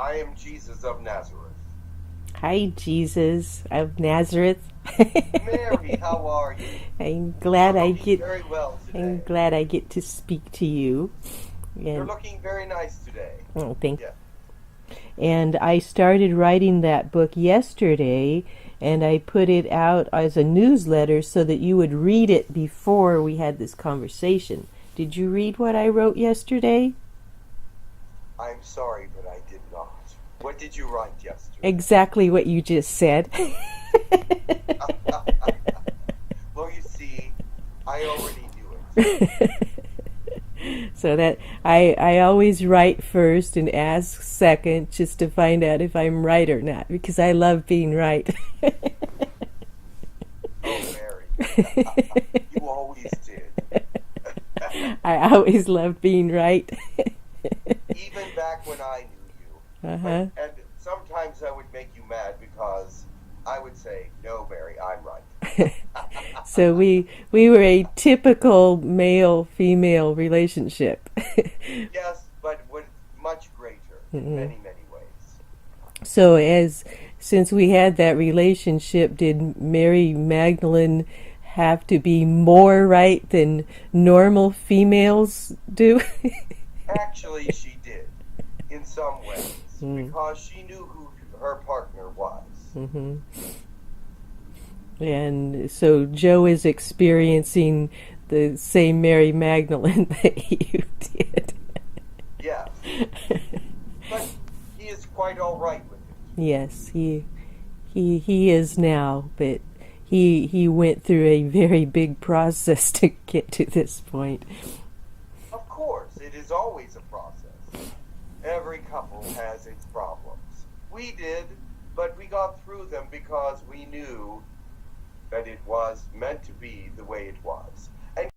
I am Jesus of Nazareth. Hi, Jesus of Nazareth. Mary, how are you? I'm You're glad I looking get. very well I'm today. glad I get to speak to you. You're And looking very nice today. oh, thank. Yeah. And I started writing that book yesterday, and I put it out as a newsletter so that you would read it before we had this conversation. Did you read what I wrote yesterday? I'm sorry, but I did not. What did you write yesterday? Exactly what you just said. Well, you see, I already do it. So that I always write first and ask second just to find out if I'm right or not, because I love being right. Oh, Mary. You always did. I always loved being right. Even back when I knew you. Uh-huh. And sometimes I would make you mad because I would say, no, Mary, I'm right. So we were a typical male-female relationship. Yes, but much greater in many, many ways. So since we had that relationship, did Mary Magdalene have to be more right than normal females do? Actually, she did, in some ways, because she knew who her partner was. Mm-hmm. And so Joe is experiencing the same Mary Magdalene that you did. Yes. But he is quite all right with it. Yes, he is now, but he went through a very big process to get to this point. Of course, it is always a process. Every couple has its problems. We did, but we got through them because we knew that it was meant to be the way it was. And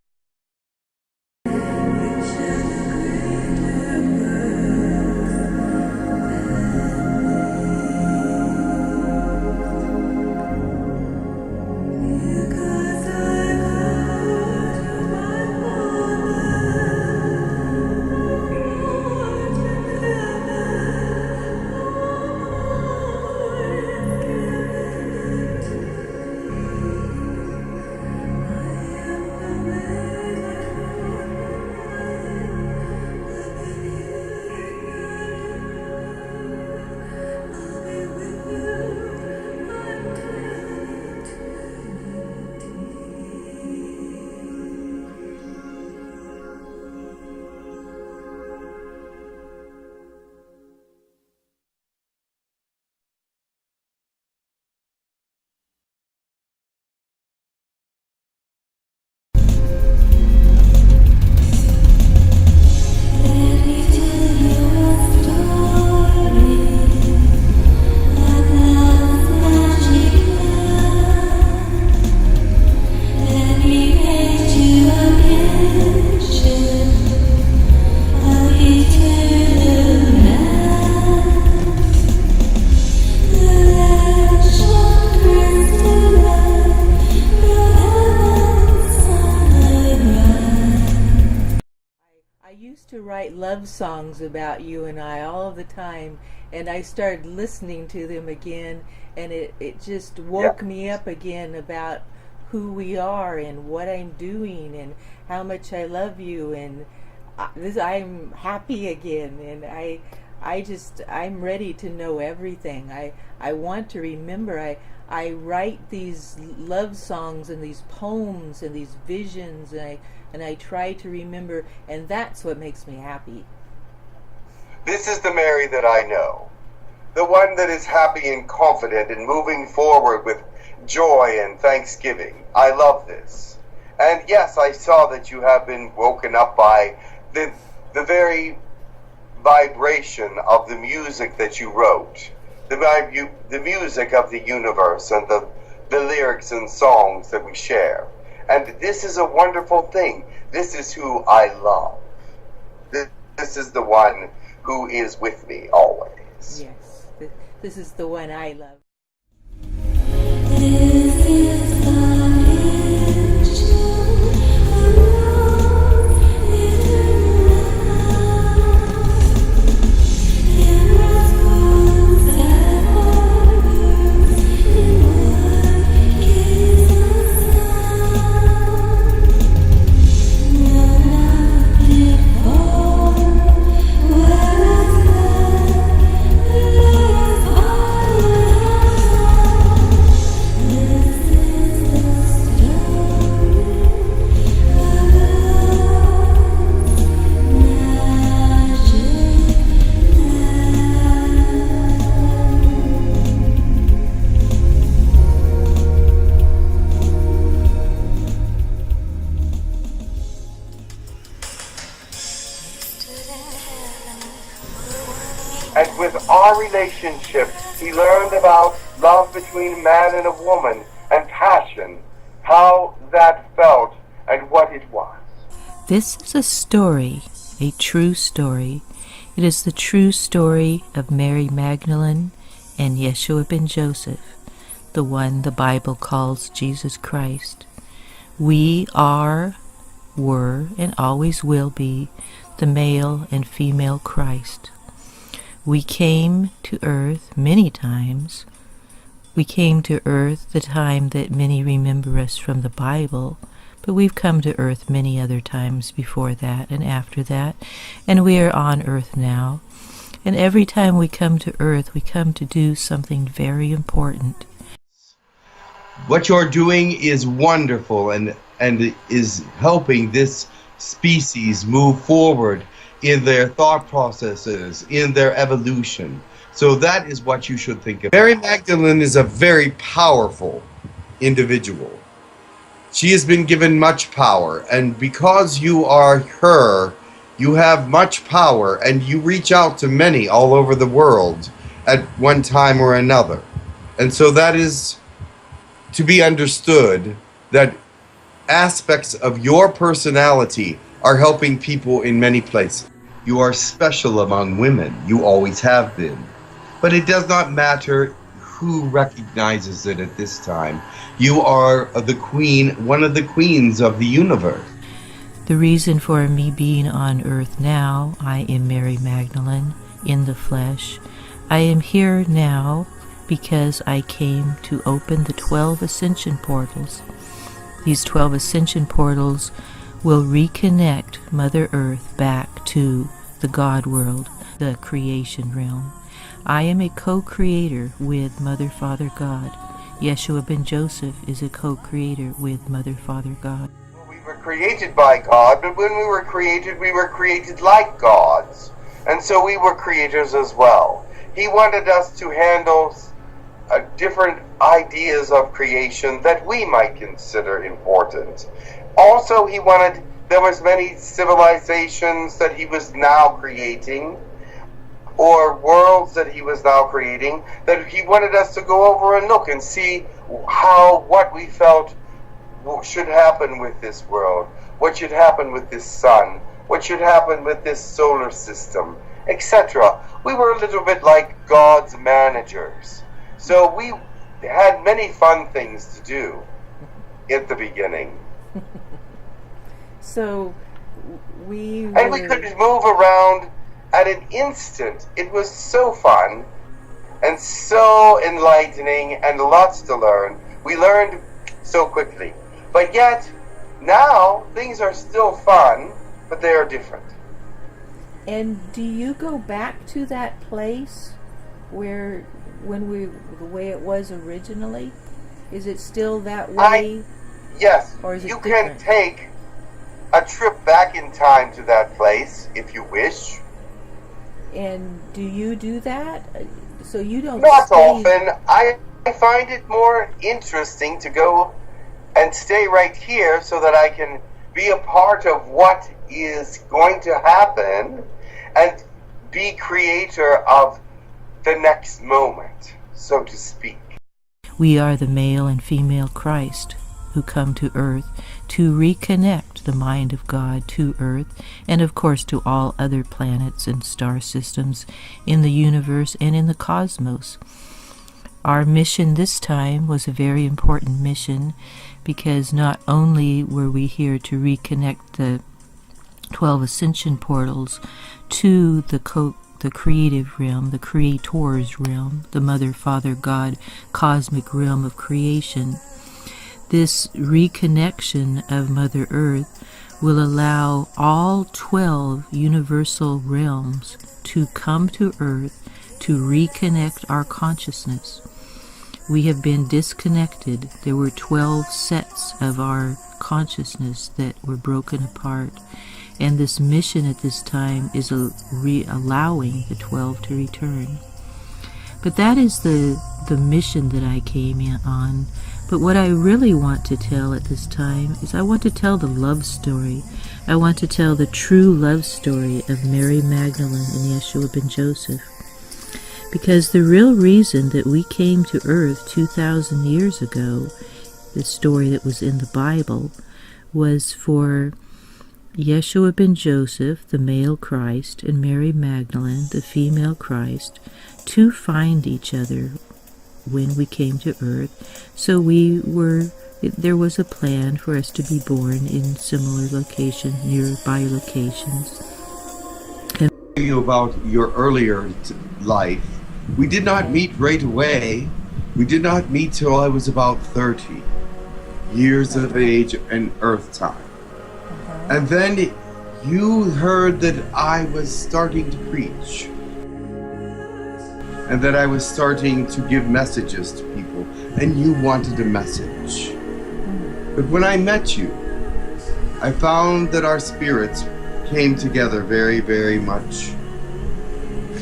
I used to write love songs about you and I all the time, and I started listening to them again, and it just woke me up again about who we are and what I'm doing and how much I love you, and I'm happy again, and I'm ready to know everything. I want to remember. I write these love songs and these poems and these visions, and I try to remember, and that's what makes me happy. this is the Mary that I know. The one that is happy and confident and moving forward with joy and thanksgiving. I love this. And yes, I saw that you have been woken up by the very vibration of the music that you wrote. The music of the universe and the lyrics and songs that we share. And this is a wonderful thing. This is who I love. This is the one who is with me always. Yes, this is the one I love. This is And with our relationship, he learned about love between a man and a woman and passion, how that felt and what it was. This is a story, a true story. It is the true story of Mary Magdalene and Yeshua ben Joseph, the one the Bible calls Jesus Christ. We are, were, and always will be the male and female Christ. We came to earth many times. We came to earth the time that many remember us from the Bible, but we've come to earth many other times before that and after that, and we are on earth now. And every time we come to earth, we come to do something very important. What you're doing is wonderful and is helping this species move forward in their thought processes, in their evolution. So that is what you should think of. Mary Magdalene is a very powerful individual. She has been given much power, and because you are her, you have much power, and you reach out to many all over the world at one time or another. And so that is to be understood, that aspects of your personality are helping people in many places. You are special among women. You always have been. But it does not matter who recognizes it at this time. You are the queen, one of the queens of the universe. The reason for me being on earth now, I am Mary Magdalene in the flesh. I am here now because I came to open the 12 Ascension portals. These 12 Ascension portals will reconnect Mother Earth back to the God world, the creation realm. I am a co-creator with Mother, Father, God. Yeshua ben Joseph is a co-creator with Mother, Father, God. We were created by God, but when we were created like gods. And so we were creators as well. He wanted us to handle different ideas of creation that we might consider important. Also, there was many civilizations that he was now creating, or worlds that he was now creating, that he wanted us to go over and look and see what we felt should happen with this world, what should happen with this sun, what should happen with this solar system, etc. We were a little bit like God's managers. So we had many fun things to do at the beginning. So we could move around at an instant. It was so fun and so enlightening and lots to learn. We learned so quickly. But yet, now, things are still fun, but they are different. And do you go back to that place the way it was originally? Is it still that way? Yes. Or is it you different? can take a trip back in time to that place if you wish. And do you do that? So you don't Not stay... often. I find it more interesting to go and stay right here so that I can be a part of what is going to happen and be creator of the next moment, so to speak. We are the male and female Christ who come to earth to reconnect the mind of God to earth, and of course to all other planets and star systems in the universe and in the cosmos. Our mission this time was a very important mission, because not only were we here to reconnect the 12 Ascension portals to the creative realm, the Creator's realm, the Mother, Father, God, cosmic realm of creation. This reconnection of Mother Earth will allow all 12 universal realms to come to Earth to reconnect our consciousness. We have been disconnected. There were 12 sets of our consciousness that were broken apart. And this mission at this time is allowing the 12 to return. But that is the mission that I came in on. But what I really want to tell at this time is I want to tell the love story. I want to tell the true love story of Mary Magdalene and Yeshua ben Joseph. Because the real reason that we came to earth 2,000 years ago, the story that was in the Bible, was for Yeshua ben Joseph, the male Christ, and Mary Magdalene, the female Christ, to find each other when we came to earth. So there was a plan for us to be born in similar locations, nearby locations. You about your earlier life. We did not meet right away. We did not meet till I was about 30 years of age in Earth time. And then you heard that I was starting to preach. And that I was starting to give messages to people. And you wanted a message. But when I met you, I found that our spirits came together very, very much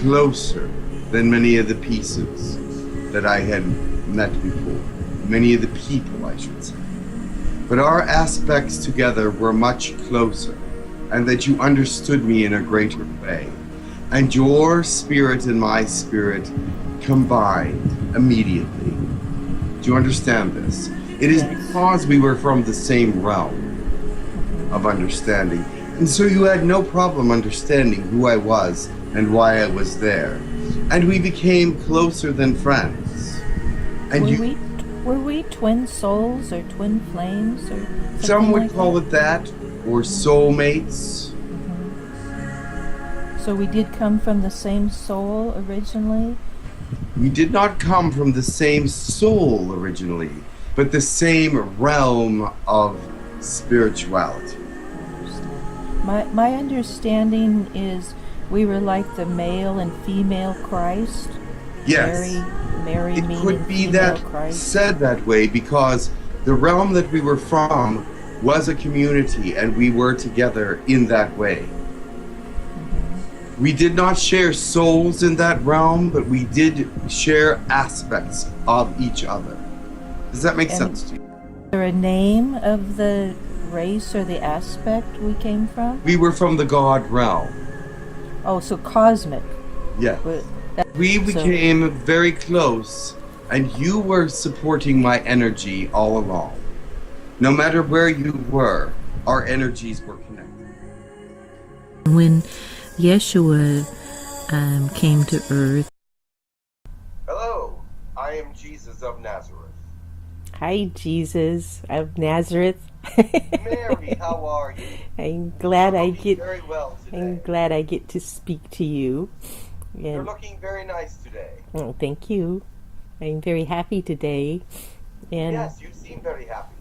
closer than many of the pieces that I had met before. Many of the people, I should say. But our aspects together were much closer, and that you understood me in a greater way. And your spirit and my spirit combined immediately. Do you understand this? It is because we were from the same realm of understanding. And so you had no problem understanding who I was and why I was there. And we became closer than friends. And were we twin souls or twin flames or something? Some would like call that? it that, or soulmates. So we did come from the same soul originally? We did not come from the same soul originally, but the same realm of spirituality. My understanding is we were like the male and female Christ. Yes. Mary It meaning could be female that Christ. said that way because the realm that we were from was a community and we were together in that way. We did not share souls in that realm, but we did share aspects of each other. Does that make sense to you? Is there a name of the race or the aspect we came from? We were from the God realm. Oh, so cosmic. Yes. We became very close, and you were supporting my energy all along. No matter where you were, our energies were connected. When Yeshua came to earth. Hello, I am Jesus of Nazareth. Hi, Jesus of Nazareth. Mary, how are you? I'm glad You're I looking get. very well today. I'm glad I get to speak to you. You're looking very nice today. Oh, thank you. I'm very happy today. And Yes, you seem very happy.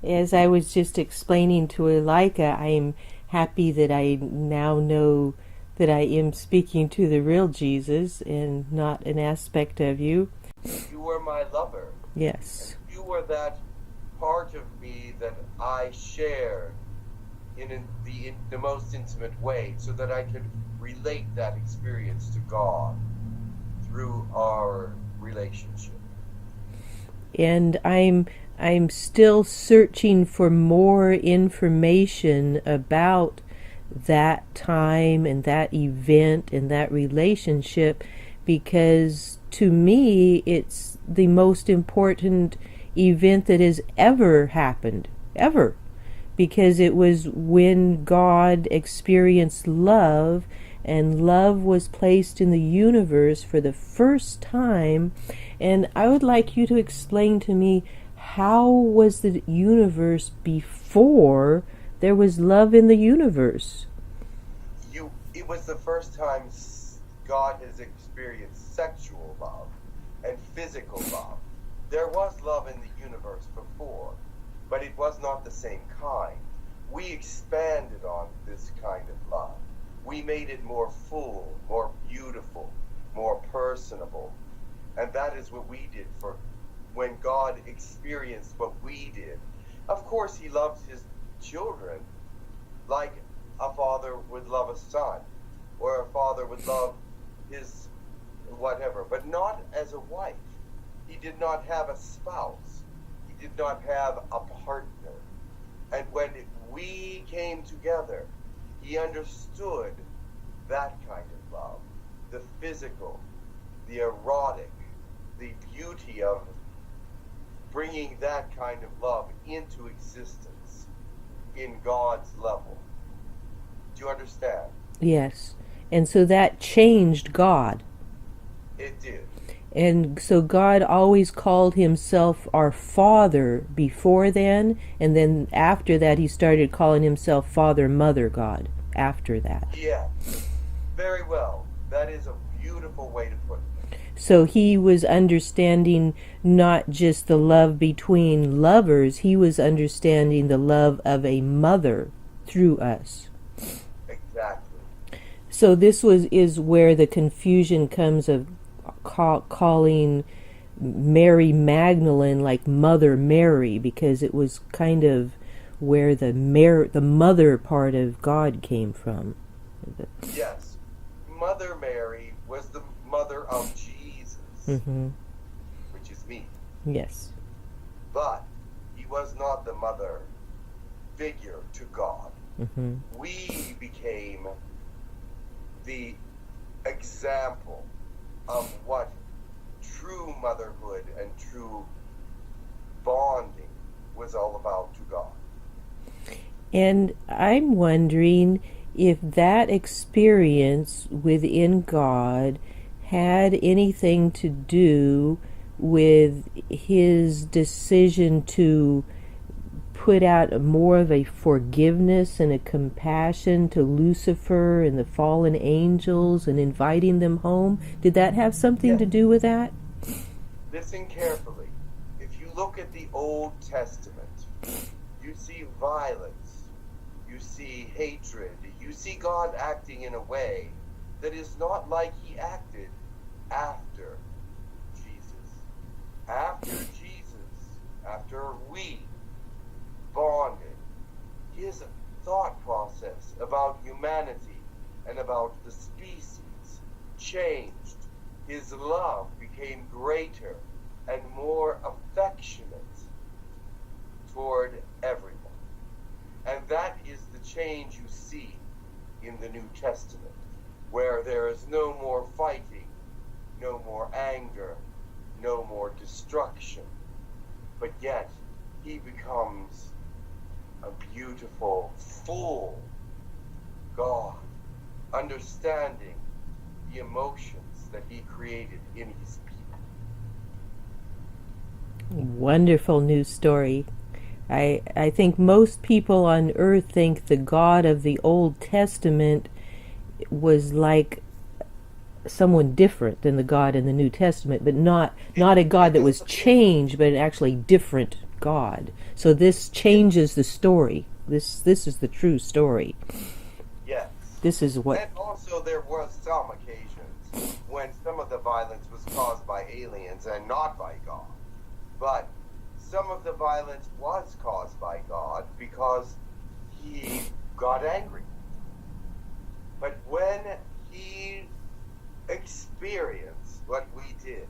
as I was just explaining to Elika, I am happy that I now know that I am speaking to the real Jesus and not an aspect of you. You were my lover. Yes. And you were that part of me that I shared in the most intimate way so that I could relate that experience to God through our relationship. And I'm still searching for more information about that time and that event and that relationship, because to me it's the most important event that has ever happened, ever, because it was when God experienced love, and love was placed in the universe for the first time. And I would like you to explain to me, how was the universe before there was love in the universe? It was the first time God has experienced sexual love and physical love. There was love in the universe before, but it was not the same kind. We expanded on this kind of love. We made it more full, more beautiful, more personable. And that is what we did for when God experienced what we did. Of course, he loves his children like a father would love a son, or a father would love his whatever, but not as a wife. He did not have a spouse. He did not have a partner. And when we came together, he understood that kind of love, the physical, the erotic, the beauty of bringing that kind of love into existence in God's level. Do you understand? Yes. And so that changed God. It did. And so God always called himself our Father before then, and then after that he started calling himself Father, Mother God after that. Yeah, very well. That is a beautiful way to put it. So he was understanding not just the love between lovers, he was understanding the love of a mother through us. Exactly. So this is where the confusion comes of calling Mary Magdalene like Mother Mary, because it was kind of where the mother part of God came from. Yes. Mother Mary was the mother of Jesus, which is me. Yes. But he was not the mother figure to God. We became the example of what true motherhood and true bonding was all about to God. And I'm wondering if that experience within God had anything to do with his decision to put out more of a forgiveness and a compassion to Lucifer and the fallen angels and inviting them home. Did that have something to do with that? Listen carefully. If you look at the Old Testament, you see violence, you see hatred, you see God acting in a way that is not like he acted after Jesus. After Jesus, after we bonded, his thought process about humanity and about the species changed. His love became greater and more affectionate toward everyone. And that is the change you see in the New Testament, where there is no more fighting, no more anger, no more destruction, but yet he becomes a beautiful, full God, understanding the emotions that he created in his people. Wonderful new story. I think most people on earth think the God of the Old Testament was like someone different than the God in the New Testament, but not a God that was changed, but an actually different God. So this changes the story. This is the true story. Yes. This is what. And also there was some occasions when some of the violence was caused by aliens and not by God. But some of the violence was caused by God because he got angry. But when he experienced what we did,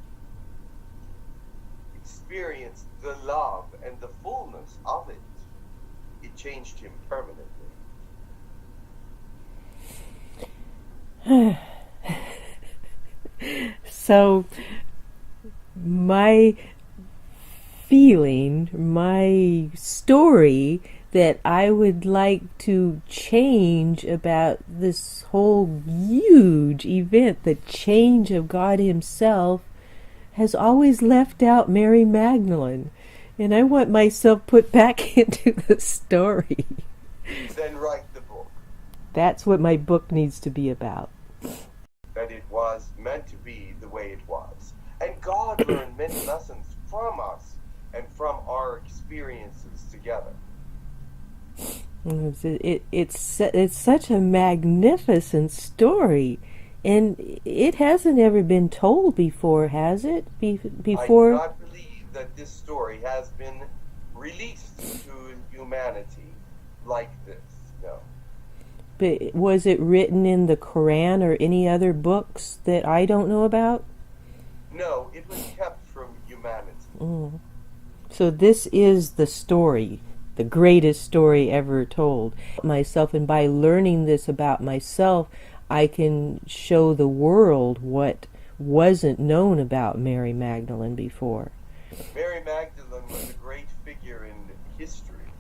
experienced the love and the fullness of it, it changed him permanently. So my feeling, my story that I would like to change about this whole huge event, the change of God himself, has always left out Mary Magdalene. And I want myself put back into the story. Then write the book. That's what my book needs to be about. That it was meant to be the way it was. And God learned many lessons from us and from our experiences together. It's such a magnificent story, and it hasn't ever been told before, has it? Before? I do not believe that this story has been released to humanity like this, no. But was it written in the Quran or any other books that I don't know about? No, it was kept from humanity. So this is the story, the greatest story ever told. Myself, and by learning this about myself, I can show the world what wasn't known about Mary Magdalene before. Mary Magdalene was a great figure in history.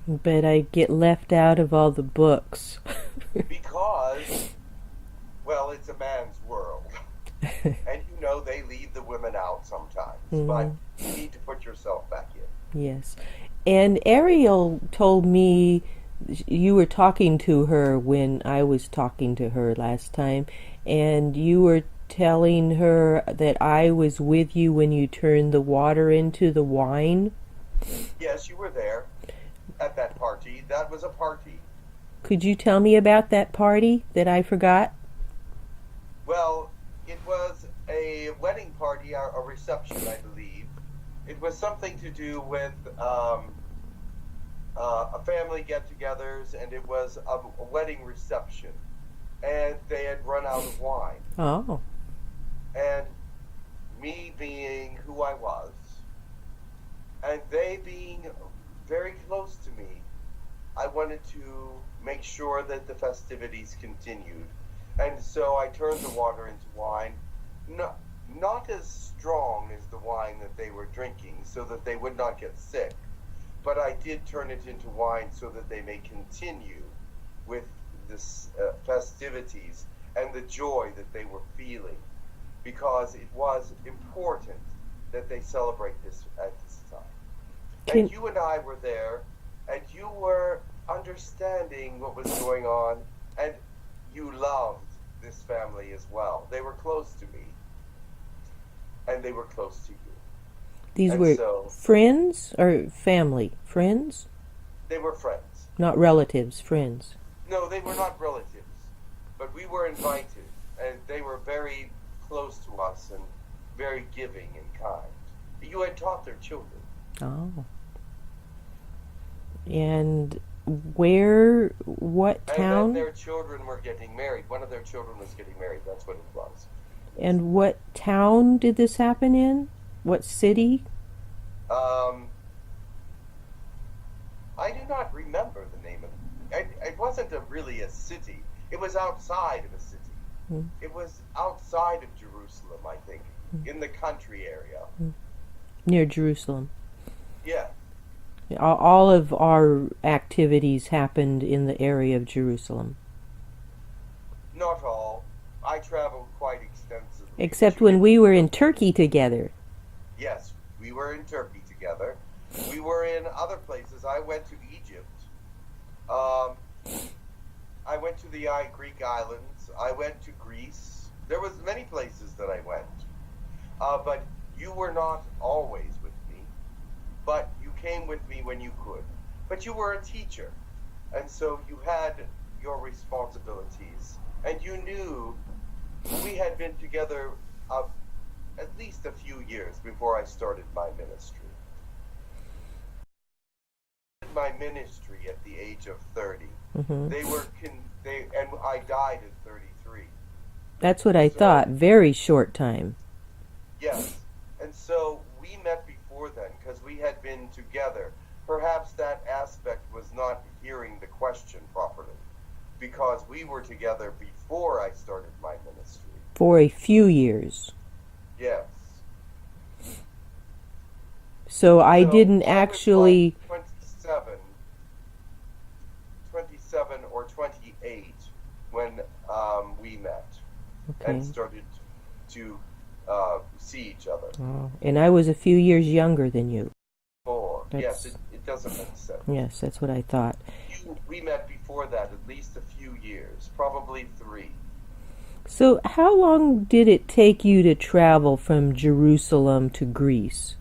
But I get left out of all the books. Because, well, it's a man's world. And you know they leave the women out sometimes. But you need to put yourself back in. Yes. And Ariel told me you were talking to her when I was talking to her last time, and you were telling her that I was with you when you turned the water into the wine. Yes, you were there at that party. That was a party. Could you tell me about that party that I forgot? Well, it was a wedding party, a reception, I believe. It was something to do with a family get-togethers, and it was a wedding reception. And they had run out of wine. Oh. And me being who I was, and they being very close to me, I wanted to make sure that the festivities continued. And so I turned the water into wine, not as strong as the wine that they were drinking, so that they would not get sick, but I did turn it into wine so that they may continue with this festivities and the joy that they were feeling, because it was important that they celebrate this at this time. And you and I were there, and you were understanding what was going on, and you loved this family as well. They were close to me, and they were close to you. These And were so, friends or family? Friends? they were friends. Not relatives, friends. No, they were not relatives, but we were invited, and they were very close to us and very giving and kind. You had taught their children. Oh. And where, what And town? then their children were getting married. One of their children was getting married. That's what it was. And what town did this happen in? What city? I do not remember the name of it. It wasn't really a city. It was outside of a city. It was outside of Jerusalem, I think, in the country area. Near Jerusalem. Yeah. All of our activities happened in the area of Jerusalem. Not all. I traveled quite extensively. Except when we were in Turkey together. Yes, we were in Turkey together. We were in other places. I went to Egypt. I went to the Greek islands. I went to Greece. There was many places that I went. But you were not always with me. But you came with me when you could. But you were a teacher. And so you had your responsibilities. And you knew we had been together at least a few years before I started my ministry. My ministry at the age of 30. Mm-hmm. And I died at 33. That's what I thought. Very short time. Yes. And so we met before then because we had been together. Perhaps that aspect was not hearing the question properly, because we were together before I started my ministry. For a few years. Yes. So I didn't actually... I was like 27 or 28 when we met and started to see each other. Oh, and I was a few years younger than you. Yes, it doesn't make sense. Yes, that's what I thought. We met before that, at least a few years, probably 3. So how long did it take you to travel from Jerusalem to Greece?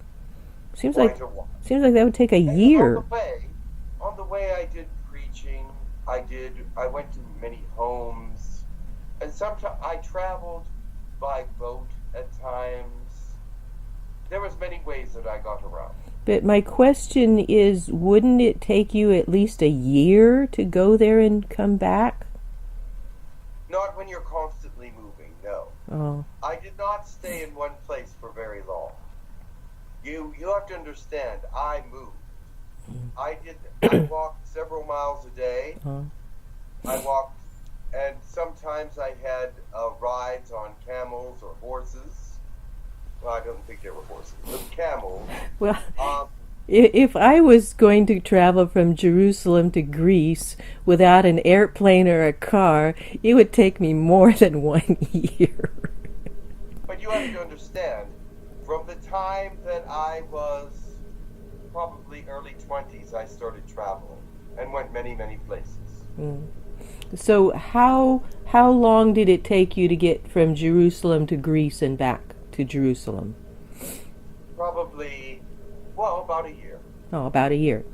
Seems like that would take a year. On the way I did preaching. I went to many homes, and sometimes I traveled by boat at times. There was many ways that I got around. But my question is, wouldn't it take you at least a year to go there and come back? Not when you're constantly moving, no. Oh. I did not stay in one place for very long. You have to understand, I moved. I walked several miles a day. I walked And sometimes I had rides on camels or horses. Well, I don't think they were horses, but camels. Well, Um, if I was going to travel from Jerusalem to Greece without an airplane or a car, it would take me more than 1 year. but you have to understand, from the time that I was probably early 20s, I started traveling and went many, many places. Mm. So how long did it take you to get from Jerusalem to Greece and back to Jerusalem? Probably, well, about a year. Oh, about a year.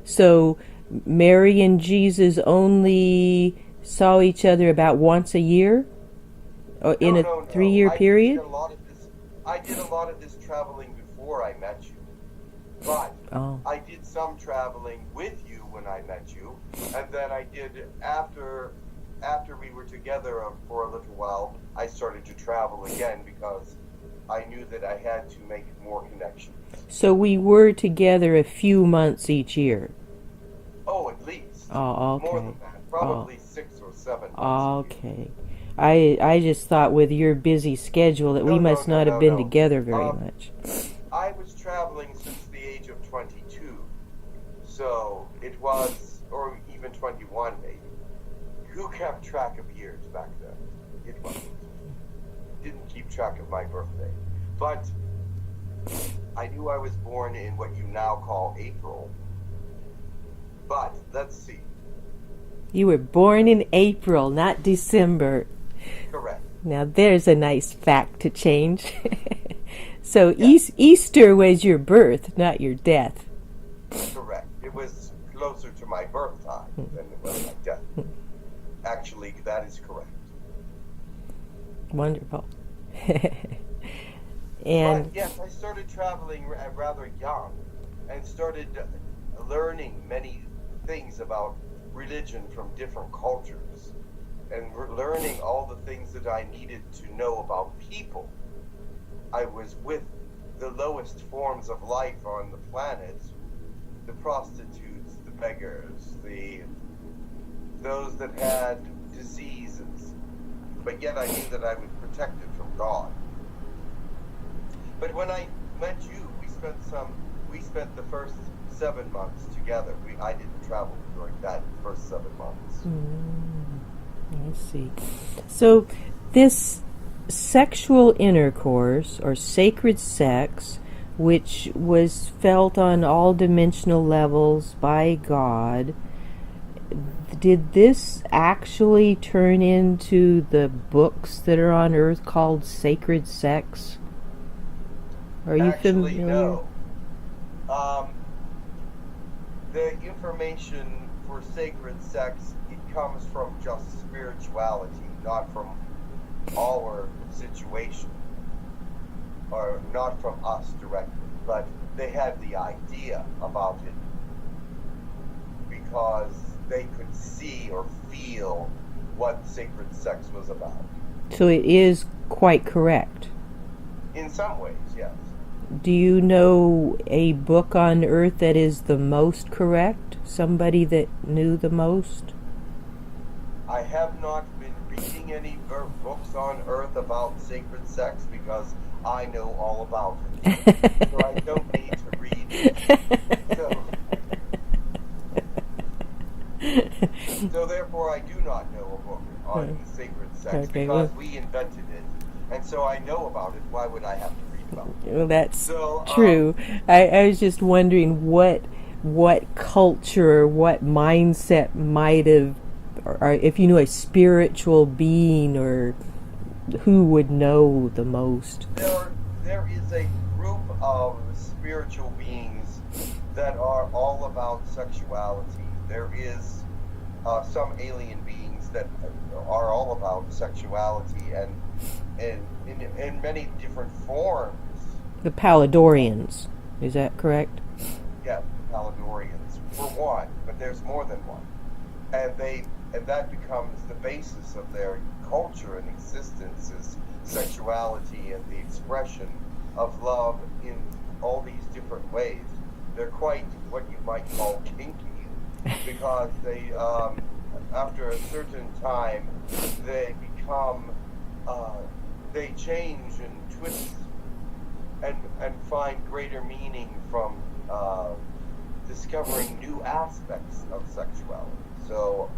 So Mary and Jesus only saw each other about once a year? Or in a 3-year period? I did a lot of this traveling before I met you. But I did some traveling with you when I met you, and then I did after we were together for a little while, I started to travel again because I knew that I had to make more connections. So we were together a few months each year? Oh, at least. Oh, okay. More than that. Probably 6 or 7 months. Okay. I just thought with your busy schedule that we must not have been together very much. I was traveling since the age of 22, so it was, or even 21 maybe. Who kept track of years back then? It wasn't. Didn't keep track of my birthday. But I knew I was born in what you now call April. But let's see. You were born in April, not December. Correct. Now there's a nice fact to change. So Yes. Easter was your birth, not your death. Correct. It was closer to my birth time than it was my death. Actually, that is correct. Wonderful. And but yes, I started traveling rather young and started learning many things about religion from different cultures and learning all the things that I needed to know about people. I was with the lowest forms of life on the planet, the prostitutes, the beggars, those that had diseases, but yet I knew that I was protected from God. But when I met you, we spent the first 7 months together. I didn't travel during that first 7 months. I see. So this sexual intercourse or sacred sex, which was felt on all dimensional levels by God, did this actually turn into the books that are on earth called Sacred Sex? Are you Actually, familiar? no. The information for sacred sex, it comes from just spirituality, not from our situation, or not from us directly. But they had the idea about it because they could see or feel what sacred sex was about. So it is quite correct. In some ways, yes. Do you know a book on earth that is the most correct? Somebody that knew the most? I have not been reading any books on earth about sacred sex because I know all about it. So I don't need to read it. So therefore I do not know a book on sacred sex because we invented it. And so I know about it. Why would I have to read about it? Well, that's true. I was just wondering what culture or what mindset might have, or if you knew a spiritual being or who would know the most. There is a group of spiritual beings that are all about sexuality. There is some alien beings that are all about sexuality and in many different forms. The Palladorians, is that correct? Yeah, the Palladorians, for one, but there's more than one. And that becomes the basis of their culture and existence is sexuality and the expression of love in all these different ways. They're quite what you might call kinky because after a certain time, they become, they change and twist and find greater meaning from discovering new aspects of sexuality. So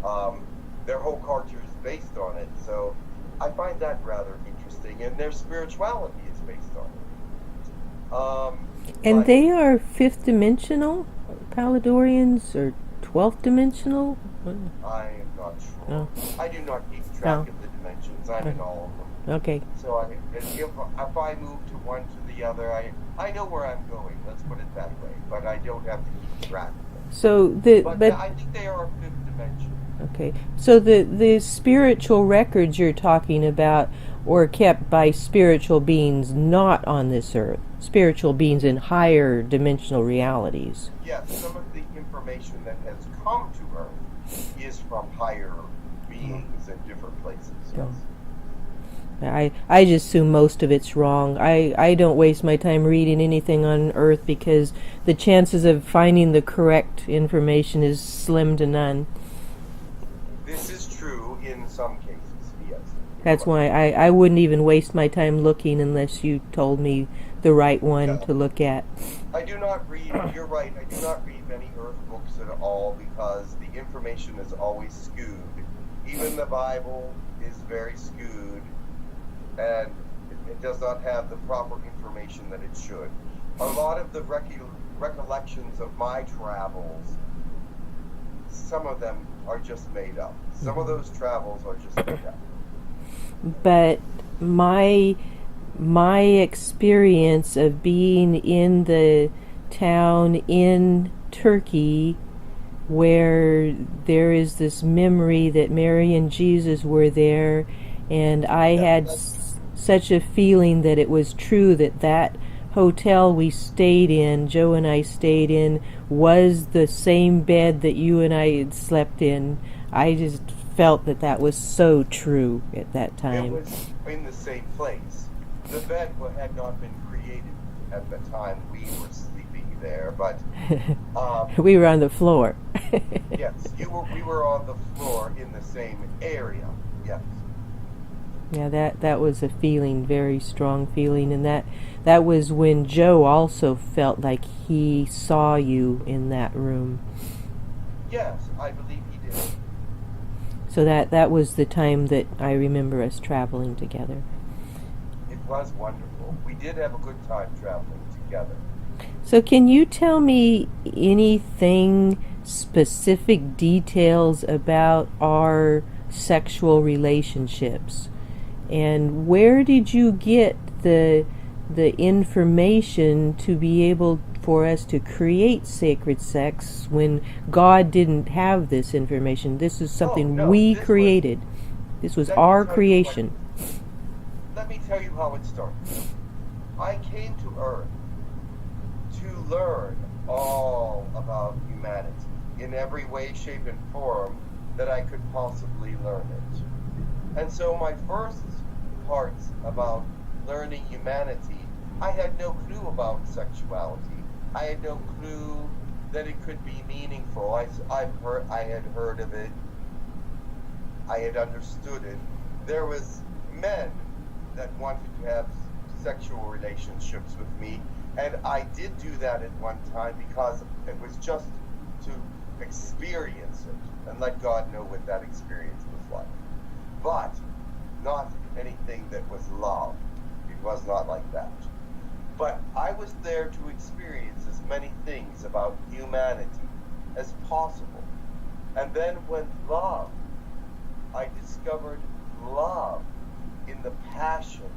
their whole culture is based on it. So I find that rather interesting, and their spirituality is based on it. And they are fifth dimensional Paladorians, or 12th dimensional? I am not sure. Oh. I do not keep track of the dimensions. I'm in all of them. Okay. So if I move to one to the other, I know where I'm going. Let's put it that way. But I don't have to keep track of them. So but I think they are a fifth dimension. Okay. So the spiritual records you're talking about were kept by spiritual beings not on this earth. Spiritual beings in higher dimensional realities. Yes, some of the information that has come to Earth is from higher beings in different places. Yes. I just assume most of it's wrong. I don't waste my time reading anything on Earth because the chances of finding the correct information is slim to none. This is true in some cases, yes. That's why I wouldn't even waste my time looking unless you told me the right one to look at. I do not read, you're right, I do not read many Earth books at all because the information is always skewed. Even the Bible is very skewed, and it does not have the proper information that it should. A lot of the recollections of my travels, some of them are just made up. Some of those travels are just made up. But my experience of being in the town in Turkey where there is this memory that Mary and Jesus were there, and I had such a feeling that it was true that hotel we stayed in, Joe and I stayed in, was the same bed that you and I had slept in. I just felt that was so true at that time. It was in the same place. The bed had not been created at the time we were sleeping there, but we were on the floor. Yes, we were on the floor in the same area. Yes. Yeah, that was a feeling, very strong feeling, and that was when Joe also felt like he saw you in that room. Yes, I believe he did. So that was the time that I remember us traveling together. It was wonderful. We did have a good time traveling together. So can you tell me anything, specific details about our sexual relationships? And where did you get the information to be able for us to create sacred sex when God didn't have this information? This is something we created. This was our creation. Let me tell you how it started. I came to Earth to learn all about humanity in every way, shape, and form that I could possibly learn it. And so my first parts about learning humanity, I had no clue about sexuality. I had no clue that it could be meaningful. I had heard of it. I had understood it. There was men that wanted to have sexual relationships with me, and I did do that at one time because it was just to experience it and let God know what that experience was like. But not anything that was love. It was not like that. But I was there to experience as many things about humanity as possible. And then when love, I discovered love in the passion,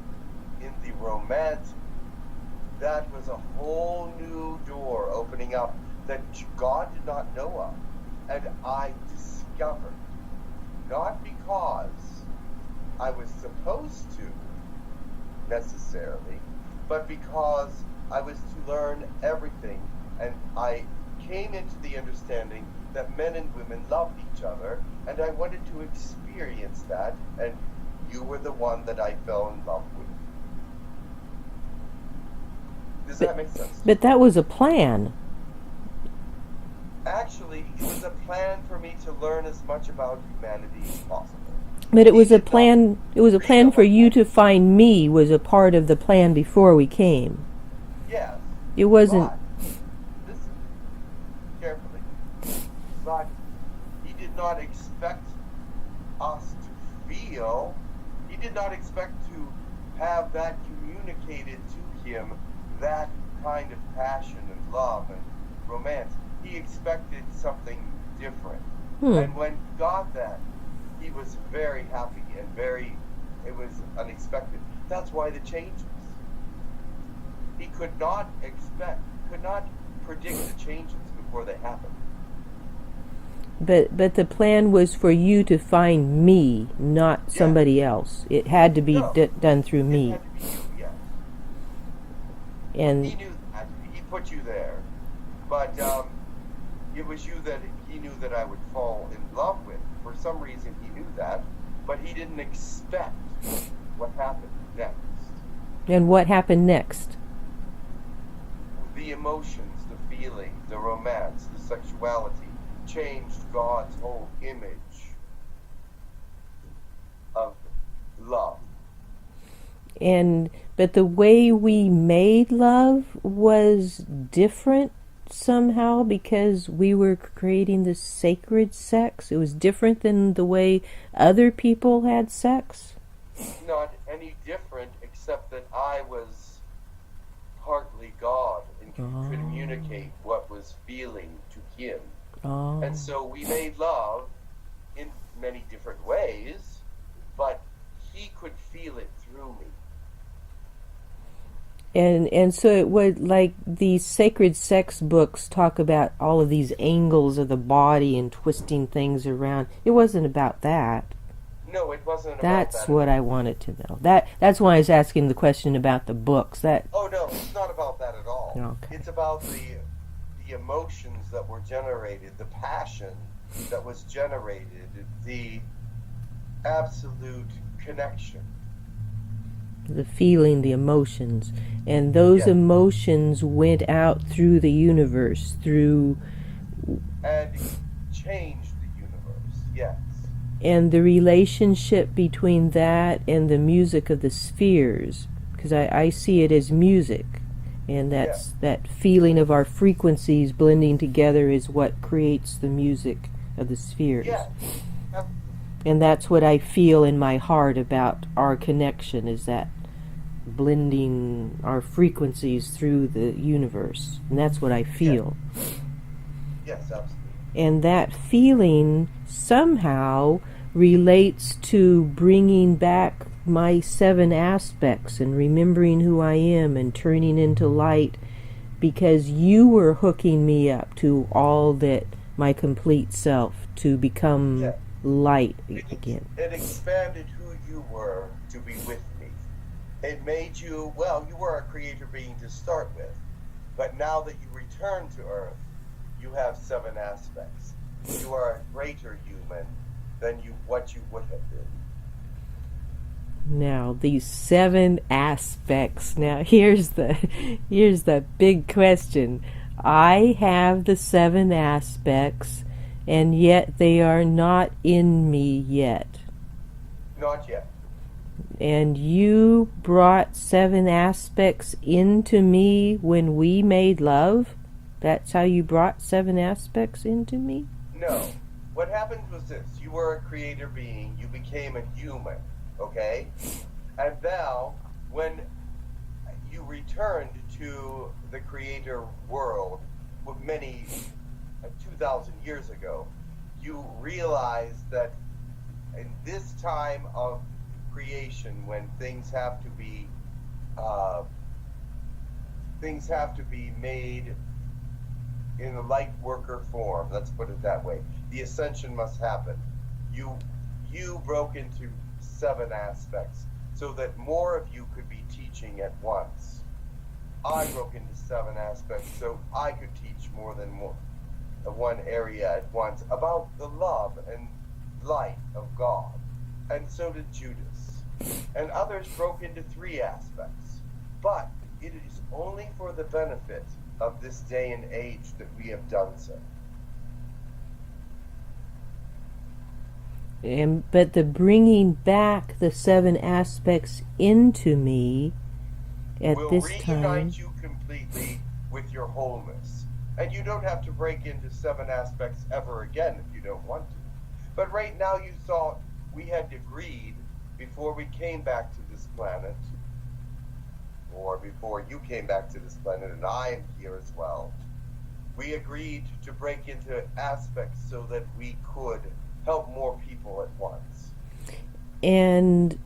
in the romantic, that was a whole new door opening up that God did not know of. And I discovered, not because I was supposed to necessarily, but because I was to learn everything, and I came into the understanding that men and women loved each other, and I wanted to experience that, and you were the one that I fell in love with. Does that make sense? But that was a plan. Actually, actually, it was a plan for me to learn as much about humanity as possible. But it was a plan. It was a plan for you to find me. Was a part of the plan before we came. Yes. It wasn't. But, listen carefully. But he did not expect us to feel. He did not expect to have that communicated to him, that kind of passion and love and romance. He expected something different. And when he got that, he was very happy and it was unexpected. That's why the changes. He could not predict the changes before they happened. But the plan was for you to find me, not somebody else. It had to be done through me. It had to be you, yes. And he knew that. He put you there. But it was you that he knew that I would fall in love with. For some reason he knew that, but he didn't expect what happened next. And what happened next? The emotions, the feeling, the romance, the sexuality changed God's whole image of love. But the way we made love was different somehow because we were creating this sacred sex. It was different than the way other people had sex. Not any different, except that I was partly God and could communicate what was feeling to him. And so we made love in many different ways, but he could feel it through me. And so it would, like these sacred sex books talk about all of these angles of the body and twisting things around. It wasn't about that. No, it wasn't about that. That's what all. I wanted to know. That's why I was asking the question about the books. Oh no, it's not about that at all. Okay. It's about the emotions that were generated, the passion that was generated, the absolute connection. The feeling, the emotions. And those emotions went out through the universe, and changed the universe, yes. And the relationship between that and the music of the spheres, because I see it as music, and that feeling of our frequencies blending together is what creates the music of the spheres. Yeah. And that's what I feel in my heart about our connection, is that blending our frequencies through the universe. And that's what I feel. Yes, absolutely. And that feeling somehow relates to bringing back my 7 aspects and remembering who I am and turning into light, because you were hooking me up to all that, my complete self, to become light again. It expanded who you were to be with me. It made you, you were a creator being to start with, but now that you return to Earth, you have 7 aspects. You are a greater human than what you would have been. Now, these 7 aspects. Now, here's the big question. I have the 7 aspects, and yet they are not in me yet. Not yet. And you brought 7 aspects into me when we made love? That's how you brought 7 aspects into me? No. What happened was this. You were a creator being. You became a human. Okay? And now, when you returned to the creator world, many 2,000 years ago, you realized that in this time of creation, when things have to be made in a light worker form, let's put it that way, the ascension must happen. You broke into 7 aspects so that more of you could be teaching at once. I broke into 7 aspects so I could teach more than one area at once about the love and light of God. And so did Judas. And others broke into 3 aspects. But it is only for the benefit of this day and age that we have done so. But the bringing back the 7 aspects into me at will this reunite time. you completely with your wholeness. And you don't have to break into 7 aspects ever again if you don't want to. But right now you thought we had agreed before we came back to this planet, or before you came back to this planet and I am here as well, we agreed to break into aspects so that we could help more people at once. And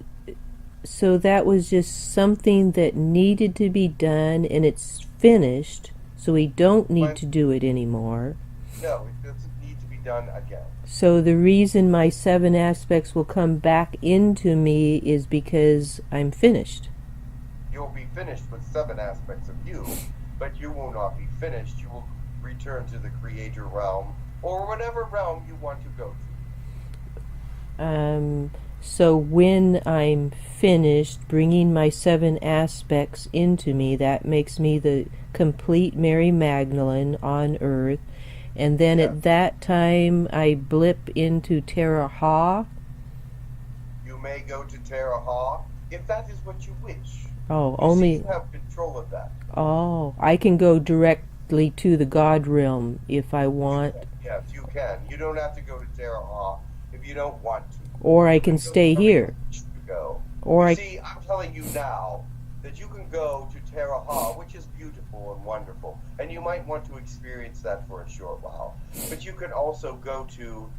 so that was just something that needed to be done, and it's finished, so we don't need to do it anymore. No, it doesn't need to be done again. So the reason my 7 aspects will come back into me is because I'm finished. You'll be finished with 7 aspects of you, but you will not be finished. You will return to the creator realm, or whatever realm you want to go to. So when I'm finished bringing my 7 aspects into me, that makes me the complete Mary Magdalene on earth. And then at that time, I blip into Terra Ha. You may go to Terra Ha if that is what you wish. Oh, only. You have control of that. Oh, I can go directly to the God realm if I want. Yes, you can. You don't have to go to Terra Ha if you don't want to. Or I can stay here. Or See, I'm telling you now that you can go to Terra Ha, which is beautiful and wonderful, and you might want to experience that for a short while. But you can also go to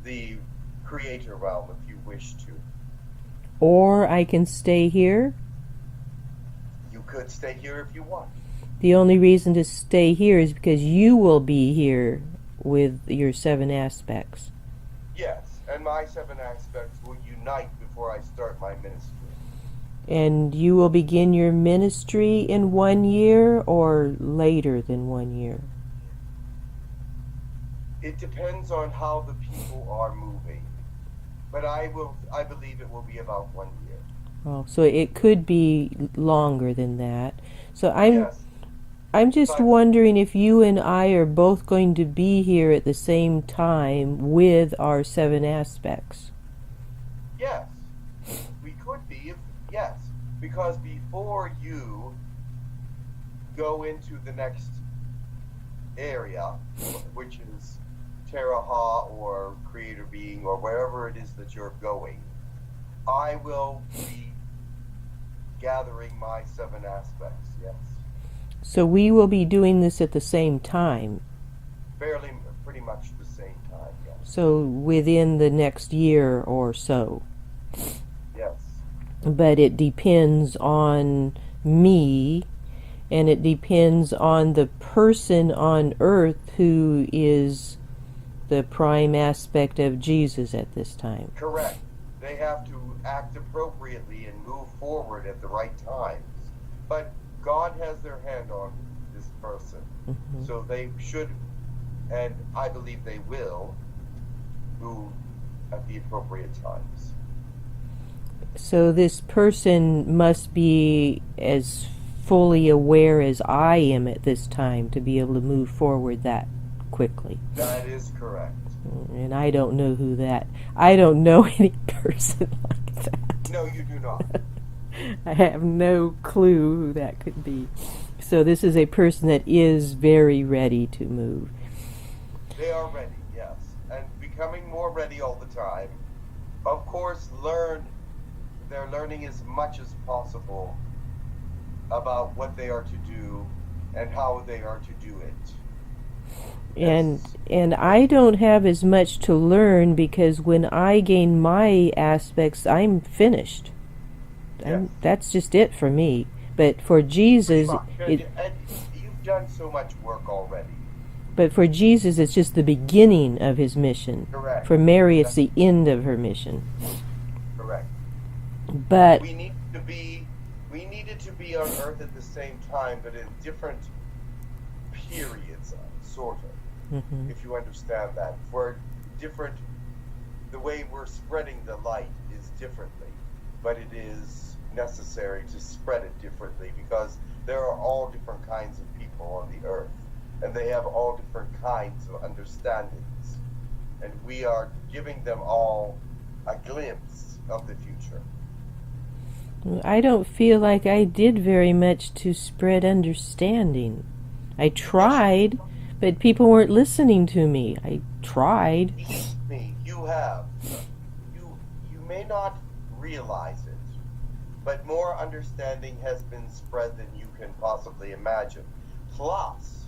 the creator realm if you wish to. Or I can stay here. You could stay here if you want. The only reason to stay here is because you will be here with your 7 aspects. Yes, and my 7 aspects will unite before I start my ministry. And you will begin your ministry in 1 year or later than 1 year? It depends on how the people are moving. But I believe it will be about 1 year. Oh, so it could be longer than that. So Yes. I'm just wondering if you and I are both going to be here at the same time with our 7 aspects. Yes. We could be, yes. Because before you go into the next area, which is Terra Ha or Creator Being or wherever it is that you're going, I will be gathering my 7 aspects, yes. So we will be doing this at the same time. Pretty much the same time, yes. So within the next year or so. Yes. But it depends on me, and it depends on the person on earth who is the prime aspect of Jesus at this time. Correct. They have to act appropriately and move forward at the right times. But God has their hand on this person. Mm-hmm. So they should, and I believe they will, move at the appropriate times. So this person must be as fully aware as I am at this time to be able to move forward that quickly. That is correct. And I don't know I don't know any person like that. No, you do not. I have no clue who that could be. So this is a person that is very ready to move. They are ready, yes. And becoming more ready all the time. Of course, they're learning as much as possible about what they are to do and how they are to do it. And I don't have as much to learn because when I gain my aspects, I'm finished. Yes. That's just it for me. But for Jesus, and you've done so much work already. But for Jesus, it's just the beginning of his mission. Correct. For Mary, it's the end of her mission. Correct. But we needed to be on Earth at the same time, but in different periods, sort of. Mm-hmm. If you understand that, the way we're spreading the light is differently, but it is necessary to spread it differently because there are all different kinds of people on the earth, and they have all different kinds of understandings, and we are giving them all a glimpse of the future. I don't feel like I did very much to spread understanding. I tried, but people weren't listening to me. I tried. Believe me, you have. You may not realize it, but more understanding has been spread than you can possibly imagine. Plus,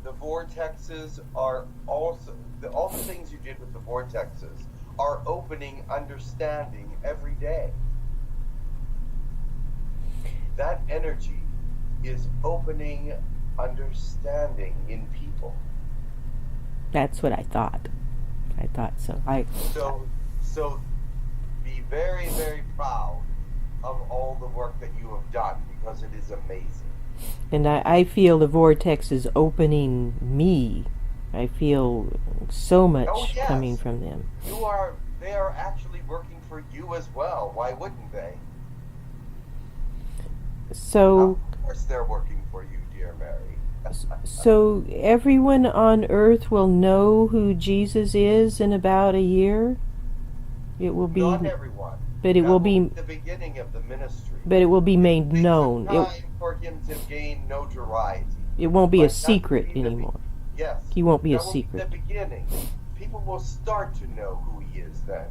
the vortexes are also, all the things you did with the vortexes are opening understanding every day. That energy is opening understanding in people. That's what I thought. I thought so. So be very, very proud of all the work that you have done, because it is amazing. And I feel the vortex is opening me. I feel so much coming from them. They are actually working for you as well. Why wouldn't they? So, of course they're working for you, dear Mary. So everyone on earth will know who Jesus is in about a year? It will be not everyone. But it will be the beginning of the ministry. But it will be made known. Time for him to gain notoriety. It won't be a secret anymore. Yes. He won't be a That will secret. be the beginning. People will start to know who he is then.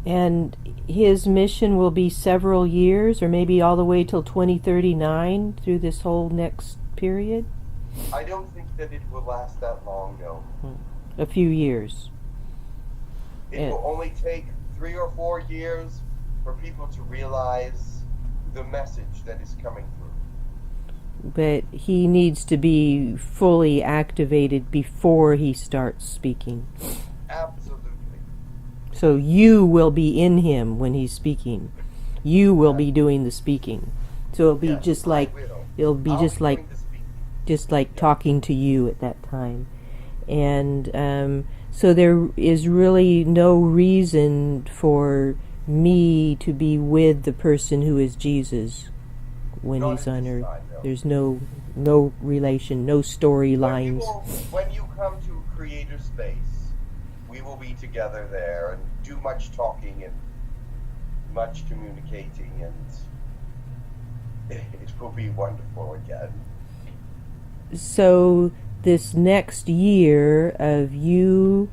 And his mission will be several years, or maybe all the way till 2039 through this whole next period? I don't think that it will last that long, no. A few years. It will only take 3 or 4 years for people to realize the message that is coming through. But he needs to be fully activated before he starts speaking. Absolutely. So you will be in him when he's speaking. You will be doing the speaking. So it'll be just like talking to you at that time. And so there is really no reason for me to be with the person who is Jesus when he's on earth. There's no relation, no storylines. When you come to Creator Space, we will be together there and do much talking and much communicating, and it will be wonderful again. So this next year of you,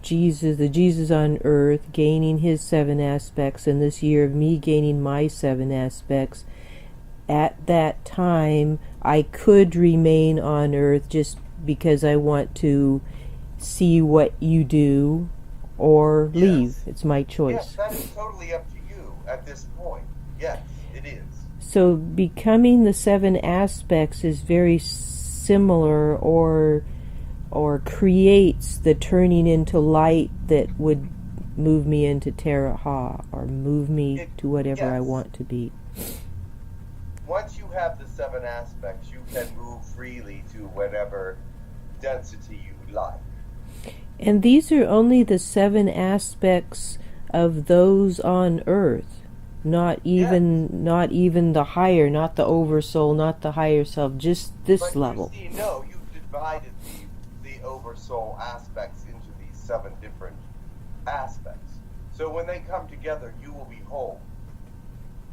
Jesus, the Jesus on earth, gaining his 7 aspects, and this year of me gaining my 7 aspects, at that time I could remain on earth just because I want to see what you do, or leave. It's my choice. Yes, that is totally up to you at this point. Yes, it is. So becoming the 7 aspects is very similar, or creates the turning into light that would move me into Teraha, or move me to whatever I want to be. Once you have the 7 aspects, you can move freely to whatever density you like. And these are only the 7 aspects of those on earth, not even the higher, not the oversoul, not the higher self, just this level. You see, no, you've divided the oversoul aspects into these 7 different aspects. So when they come together, you will be whole.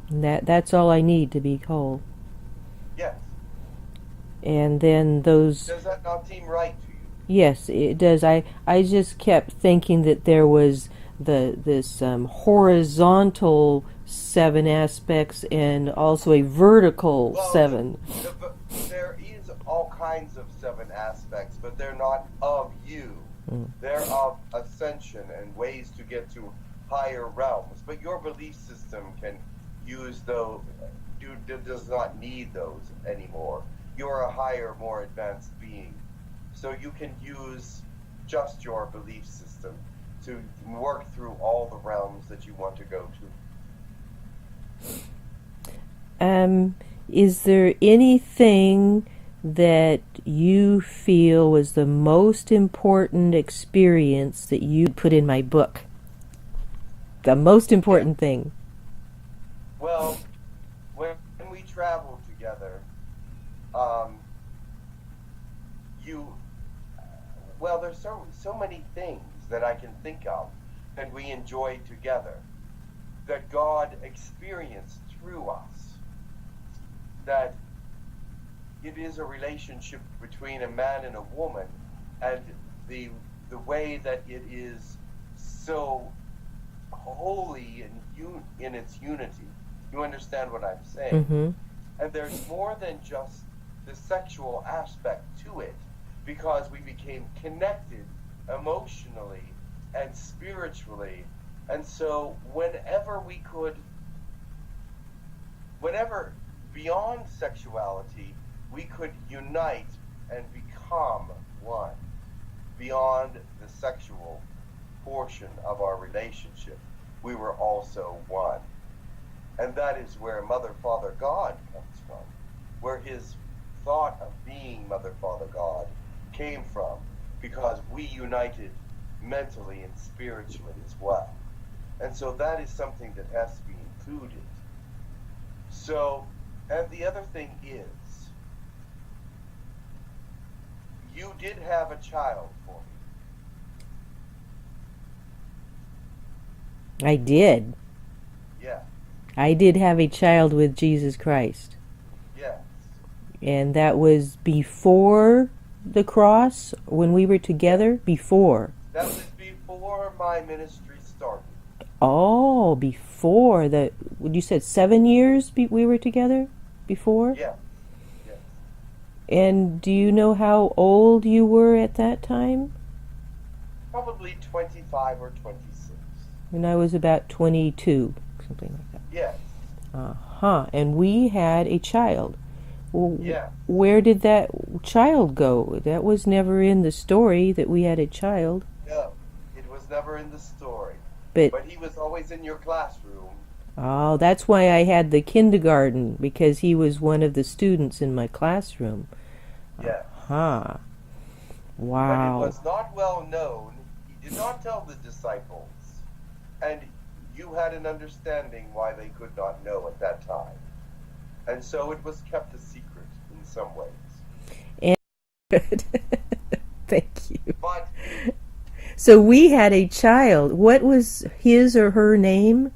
And that's all I need to be whole. Yes. And then those... Does that not seem right to you? Yes, it does. I just kept thinking that there was this horizontal 7 aspects and also a vertical 7. There is all kinds of 7 aspects, but they're not of you. They're of ascension and ways to get to higher realms. But your belief system can use those, does not need those anymore. You're a higher, more advanced being. So you can use just your belief system to work through all the realms that you want to go to. Is there anything that you feel was the most important experience that you put in my book? The most important thing? Well, when we traveled together, there's so many things that I can think of and we enjoy together, that God experienced through us, that it is a relationship between a man and a woman, and the way that it is so holy and in its unity. You understand what I'm saying? Mm-hmm. And there's more than just the sexual aspect to it, because we became connected emotionally and spiritually. And so whenever beyond sexuality, we could unite and become one beyond the sexual portion of our relationship. We were also one. And that is where Mother, Father, God comes from, where his thought of being Mother, Father, God came from, because we united mentally and spiritually as well. And so that is something that has to be included. So, and the other thing is, you did have a child for me. I did. Yeah. I did have a child with Jesus Christ. Yes. And that was before the cross, when we were together? Before. That was before my ministry started. Oh, before the... You said 7 years we were together? Before? Yeah. Yes. And do you know how old you were at that time? Probably 25 or 26. And I was about 22, something like that. Yes. Uh-huh. And we had a child. Well, Yeah. where did that child go? That was never in the story that we had a child. No, it was never in the story. But he was always in your classroom. oh, that's why I had the kindergarten, because he was one of the students in my classroom. Yes. Huh. Wow. But it was not well known. He did not tell the disciples. And you had an understanding why they could not know at that time. And so it was kept a secret in some ways. And thank you. But So we had a child. What was his or her name?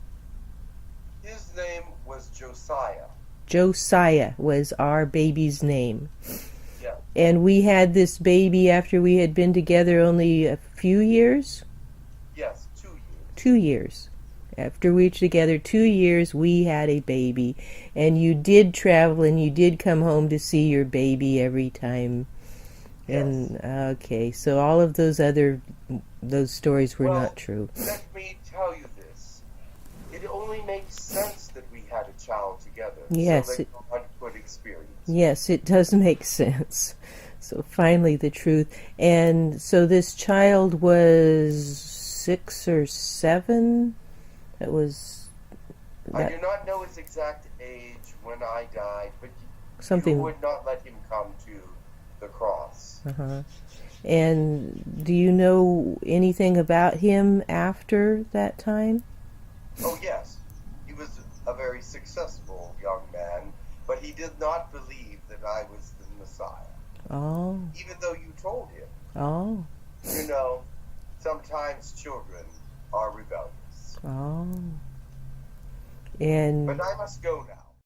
his name was Josiah. Josiah was our baby's name. Yeah. And we had this baby after we had been together only a few years? Yes, 2 years. 2 years. After we were together 2 years, we had a baby. And you did travel and you did come home to see your baby every time. Yes. And okay, so all of those stories were not true. Let me tell you this. It only makes sense that we had a child together. Yes, So that God could experience. Yes, it does make sense. So finally the truth. And so this child was 6 or 7? That was... I do not know his exact age when I died, but something... you would not let him come to the cross. Uh-huh. And do you know anything about him after that time? Oh, yes. He was a very successful young man, but he did not believe that I was the Messiah. Oh. Even though you told him. Oh. You know, sometimes children are rebellious. Oh. And... But I must go now.